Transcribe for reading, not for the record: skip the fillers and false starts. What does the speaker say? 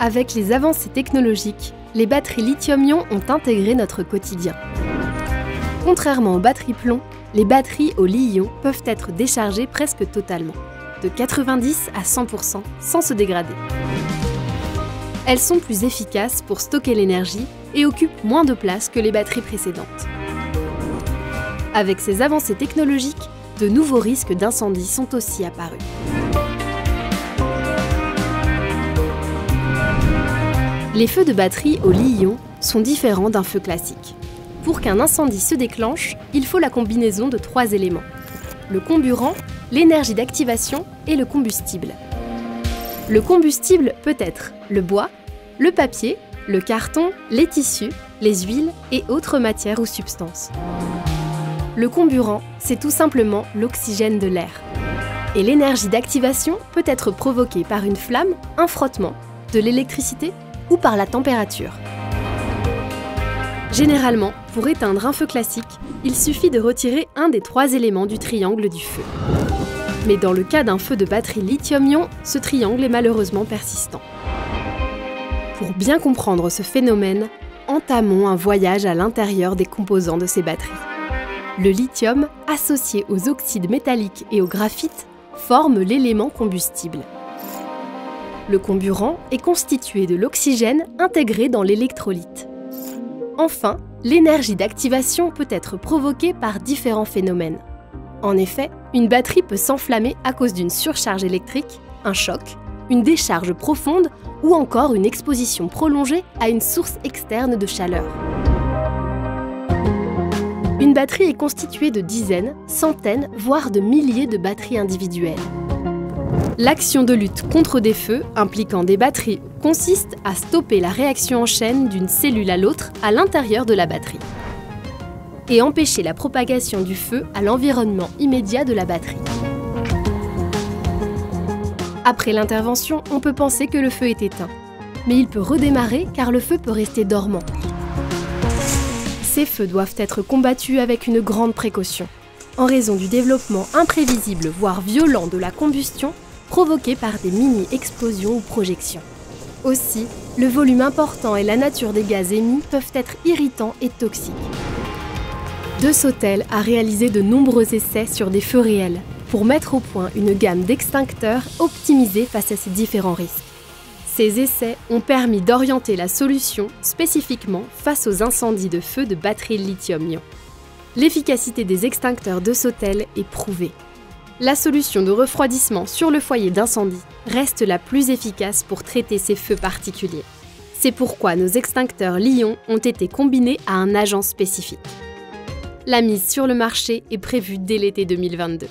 Avec les avancées technologiques, les batteries lithium-ion ont intégré notre quotidien. Contrairement aux batteries plomb, les batteries au lithium peuvent être déchargées presque totalement, de 90 à 100%, sans se dégrader. Elles sont plus efficaces pour stocker l'énergie et occupent moins de place que les batteries précédentes. Avec ces avancées technologiques, de nouveaux risques d'incendie sont aussi apparus. Les feux de batterie au lithium sont différents d'un feu classique. Pour qu'un incendie se déclenche, il faut la combinaison de 3 éléments: le comburant, l'énergie d'activation et le combustible. Le combustible peut être le bois, le papier, le carton, les tissus, les huiles et autres matières ou substances. Le comburant, c'est tout simplement l'oxygène de l'air. Et l'énergie d'activation peut être provoquée par une flamme, un frottement, de l'électricité ou par la température. Généralement, pour éteindre un feu classique, il suffit de retirer un des 3 éléments du triangle du feu. Mais dans le cas d'un feu de batterie lithium-ion, ce triangle est malheureusement persistant. Pour bien comprendre ce phénomène, entamons un voyage à l'intérieur des composants de ces batteries. Le lithium, associé aux oxydes métalliques et au graphite, forme l'élément combustible. Le comburant est constitué de l'oxygène intégré dans l'électrolyte. Enfin, l'énergie d'activation peut être provoquée par différents phénomènes. En effet, une batterie peut s'enflammer à cause d'une surcharge électrique, un choc, une décharge profonde ou encore une exposition prolongée à une source externe de chaleur. Une batterie est constituée de dizaines, centaines, voire de milliers de batteries individuelles. L'action de lutte contre des feux impliquant des batteries consiste à stopper la réaction en chaîne d'une cellule à l'autre à l'intérieur de la batterie et empêcher la propagation du feu à l'environnement immédiat de la batterie. Après l'intervention, on peut penser que le feu est éteint, mais il peut redémarrer car le feu peut rester dormant. Ces feux doivent être combattus avec une grande précaution, en raison du développement imprévisible voire violent de la combustion provoquée par des mini-explosions ou projections. Aussi, le volume important et la nature des gaz émis peuvent être irritants et toxiques. De Sautel a réalisé de nombreux essais sur des feux réels pour mettre au point une gamme d'extincteurs optimisés face à ces différents risques. Ces essais ont permis d'orienter la solution spécifiquement face aux incendies de feux de batteries lithium-ion. L'efficacité des extincteurs de Sautel est prouvée. La solution de refroidissement sur le foyer d'incendie reste la plus efficace pour traiter ces feux particuliers. C'est pourquoi nos extincteurs Lion ont été combinés à un agent spécifique. La mise sur le marché est prévue dès l'été 2022.